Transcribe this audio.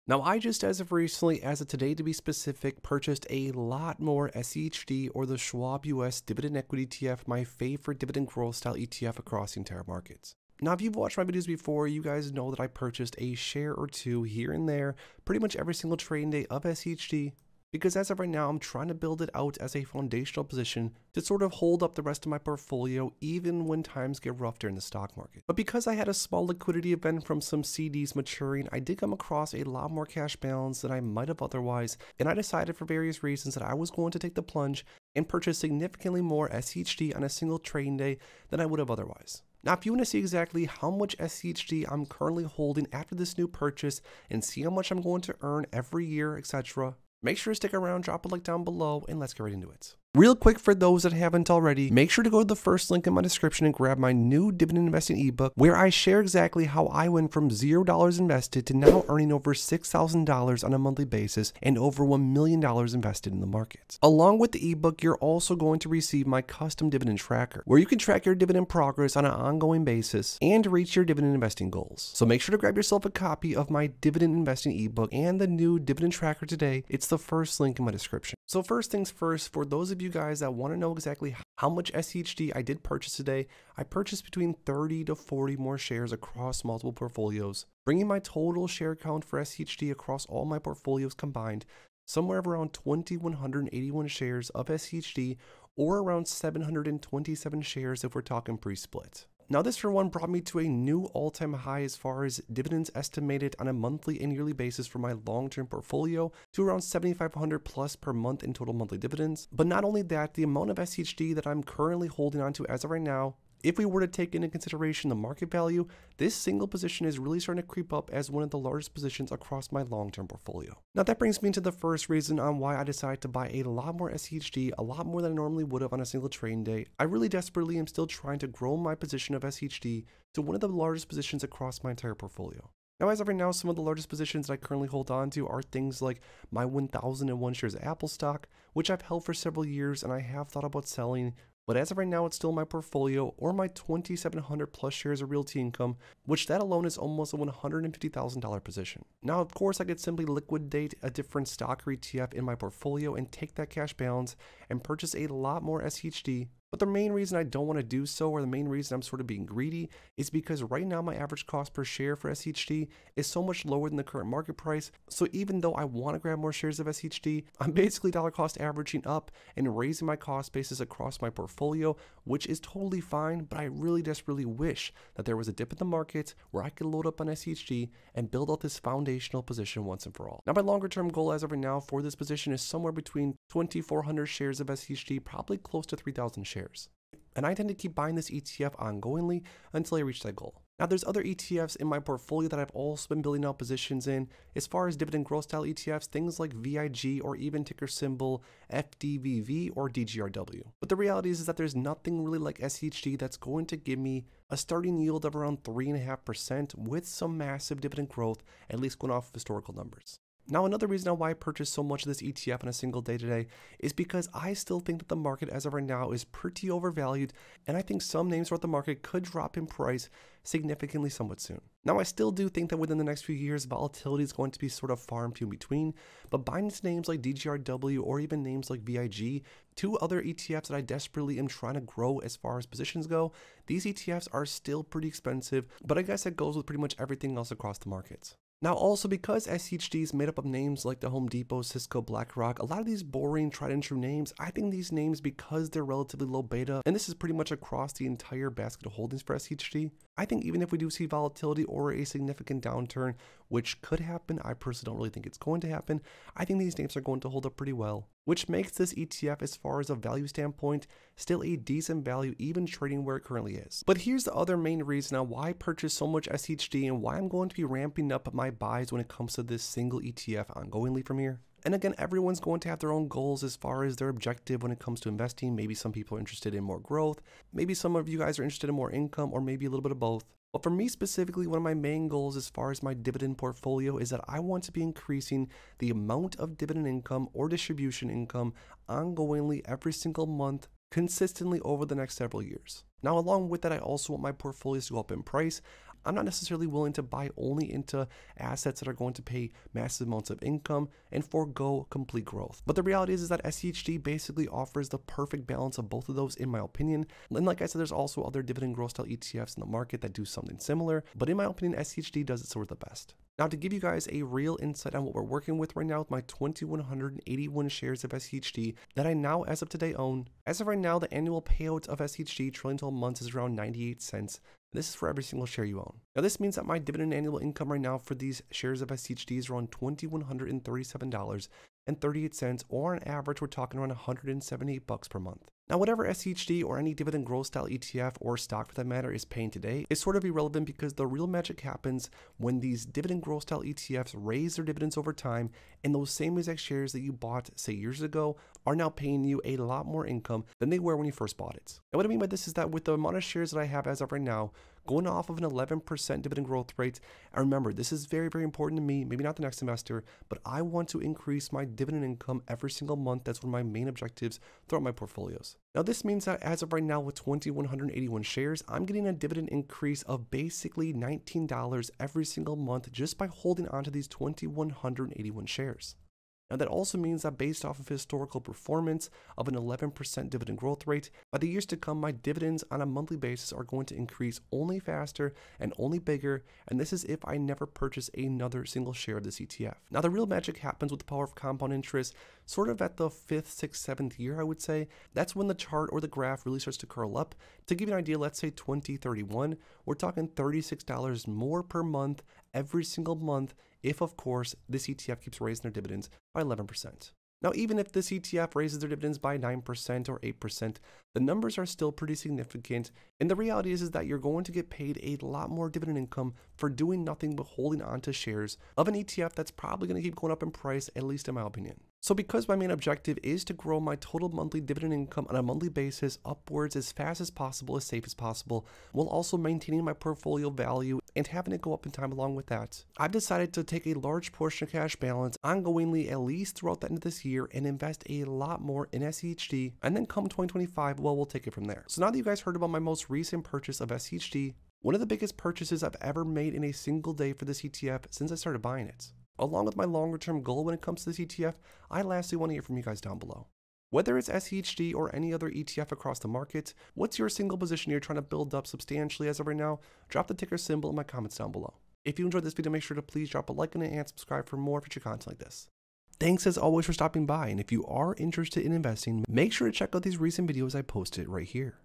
Now, I just as of recently, as of today to be specific, purchased a lot more SCHD or the Schwab US Dividend Equity ETF, my favorite dividend growth style ETF across the entire market. Now, if you've watched my videos before, you guys know that I purchased a share or two here and there, pretty much every single trading day of SCHD, because as of right now, I'm trying to build it out as a foundational position to sort of hold up the rest of my portfolio even when times get rough during the stock market. But because I had a small liquidity event from some CDs maturing, I did come across a lot more cash balance than I might have otherwise, and I decided for various reasons that I was going to take the plunge and purchase significantly more SCHD on a single trading day than I would have otherwise. Now, if you want to see exactly how much SCHD I'm currently holding after this new purchase and see how much I'm going to earn every year, etc., make sure to stick around, drop a like down below, and let's get right into it. Real quick, for those that haven't already, make sure to go to the first link in my description and grab my new dividend investing ebook, where I share exactly how I went from $0 invested to now earning over $6,000 on a monthly basis and over $1 million invested in the market. Along with the ebook, you're also going to receive my custom dividend tracker, where you can track your dividend progress on an ongoing basis and reach your dividend investing goals. So make sure to grab yourself a copy of my dividend investing ebook and the new dividend tracker today. It's the first link in my description. So first things first, for those of you guys that want to know exactly how much SCHD I did purchase today, I purchased between 30 to 40 more shares across multiple portfolios, bringing my total share count for SCHD across all my portfolios combined somewhere around 2,181 shares of SCHD, or around 727 shares if we're talking pre-split. Now, this for one brought me to a new all-time high as far as dividends estimated on a monthly and yearly basis for my long-term portfolio to around 7,500 plus per month in total monthly dividends. But not only that, the amount of SCHD that I'm currently holding on to as of right now, if we were to take into consideration the market value, this single position is really starting to creep up as one of the largest positions across my long-term portfolio. Now, that brings me to the first reason on why I decided to buy a lot more SCHD, a lot more than I normally would have on a single trading day. I really desperately am still trying to grow my position of SCHD to one of the largest positions across my entire portfolio. Now, as of right now, some of the largest positions that I currently hold on to are things like my 1,001 shares of Apple stock, which I've held for several years and I have thought about selling. But as of right now, it's still in my portfolio, or my 2,700 plus shares of Realty Income, which that alone is almost a $150,000 position. Now, of course, I could simply liquidate a different stock or ETF in my portfolio and take that cash balance and purchase a lot more SCHD. But the main reason I don't want to do so, or the main reason I'm sort of being greedy, is because right now my average cost per share for SCHD is so much lower than the current market price. So even though I want to grab more shares of SCHD, I'm basically dollar cost averaging up and raising my cost basis across my portfolio, which is totally fine, but I really desperately wish that there was a dip in the market where I could load up on SCHD and build out this foundational position once and for all. Now, my longer term goal as of right now for this position is somewhere between 2,400 shares of SCHD, probably close to 3,000 shares. And I tend to keep buying this ETF ongoingly until I reach that goal. Now, there's other ETFs in my portfolio that I've also been building out positions in. As far as dividend growth style ETFs, things like VIG or even ticker symbol FDVV or DGRW. But the reality is that there's nothing really like SCHD that's going to give me a starting yield of around 3.5% with some massive dividend growth, at least going off of historical numbers. Now, another reason why I purchased so much of this ETF in a single day today is because I still think that the market as of right now is pretty overvalued, and I think some names throughout the market could drop in price significantly somewhat soon. Now, I still do think that within the next few years, volatility is going to be sort of far and few in between, but buying into names like DGRW or even names like VIG, two other ETFs that I desperately am trying to grow as far as positions go, these ETFs are still pretty expensive, but I guess that goes with pretty much everything else across the markets. Now, also because SCHD is made up of names like the Home Depot, Cisco, BlackRock, a lot of these boring tried and true names, I think these names, because they're relatively low beta, and this is pretty much across the entire basket of holdings for SCHD, I think even if we do see volatility or a significant downturn, which could happen, I personally don't really think it's going to happen, I think these names are going to hold up pretty well, which makes this ETF, as far as a value standpoint, still a decent value even trading where it currently is. But here's the other main reason on why I purchased so much SCHD and why I'm going to be ramping up my buys when it comes to this single ETF ongoingly from here. And again, everyone's going to have their own goals as far as their objective when it comes to investing. Maybe some people are interested in more growth. Maybe some of you guys are interested in more income, or maybe a little bit of both. But for me specifically, one of my main goals as far as my dividend portfolio is that I want to be increasing the amount of dividend income or distribution income ongoingly every single month, consistently over the next several years. Now, along with that, I also want my portfolios to go up in price. I'm not necessarily willing to buy only into assets that are going to pay massive amounts of income and forego complete growth. But the reality is that SCHD basically offers the perfect balance of both of those in my opinion. And like I said, there's also other dividend growth style ETFs in the market that do something similar, but in my opinion, SCHD does it sort of the best. Now, to give you guys a real insight on what we're working with right now with my 2,181 shares of SCHD that I now, as of today, own. As of right now, the annual payout of SCHD trailing 12 months is around 98 cents. This is for every single share you own. Now, this means that my dividend annual income right now for these shares of SCHD is around $2,137.38, or on average, we're talking around $178 per month. Now, whatever SCHD or any dividend growth style ETF or stock for that matter is paying today is sort of irrelevant, because the real magic happens when these dividend growth style ETFs raise their dividends over time, and those same exact shares that you bought, say, years ago are now paying you a lot more income than they were when you first bought it. And what I mean by this is that with the amount of shares that I have as of right now, going off of an 11% dividend growth rate, and remember, this is very, very important to me, maybe not the next investor, but I want to increase my dividend income every single month. That's one of my main objectives throughout my portfolios. Now, this means that as of right now with 2,181 shares, I'm getting a dividend increase of basically $19 every single month just by holding on to these 2,181 shares. Now, that also means that based off of historical performance of an 11% dividend growth rate, by the years to come, my dividends on a monthly basis are going to increase only faster and only bigger, and this is if I never purchase another single share of this ETF. Now, the real magic happens with the power of compound interest sort of at the 5th, 6th, 7th year, I would say. That's when the chart or the graph really starts to curl up. To give you an idea, let's say 2031, we're talking $36 more per month every single month if, of course, this ETF keeps raising their dividends by 11%. Now, even if this ETF raises their dividends by 9% or 8%, the numbers are still pretty significant. And the reality is that you're going to get paid a lot more dividend income for doing nothing but holding on to shares of an ETF that's probably going to keep going up in price, at least in my opinion. So because my main objective is to grow my total monthly dividend income on a monthly basis upwards as fast as possible, as safe as possible, while also maintaining my portfolio value and having it go up in time along with that, I've decided to take a large portion of cash balance ongoingly at least throughout the end of this year and invest a lot more in SCHD, and then come 2025, well, we'll take it from there. So now that you guys heard about my most recent purchase of SCHD, one of the biggest purchases I've ever made in a single day for this ETF since I started buying it, along with my longer term goal when it comes to this ETF, I lastly want to hear from you guys down below. Whether it's SCHD or any other ETF across the market, what's your single position you're trying to build up substantially as of right now? Drop the ticker symbol in my comments down below. If you enjoyed this video, make sure to please drop a like on it and subscribe for more future content like this. Thanks as always for stopping by, and if you are interested in investing, make sure to check out these recent videos I posted right here.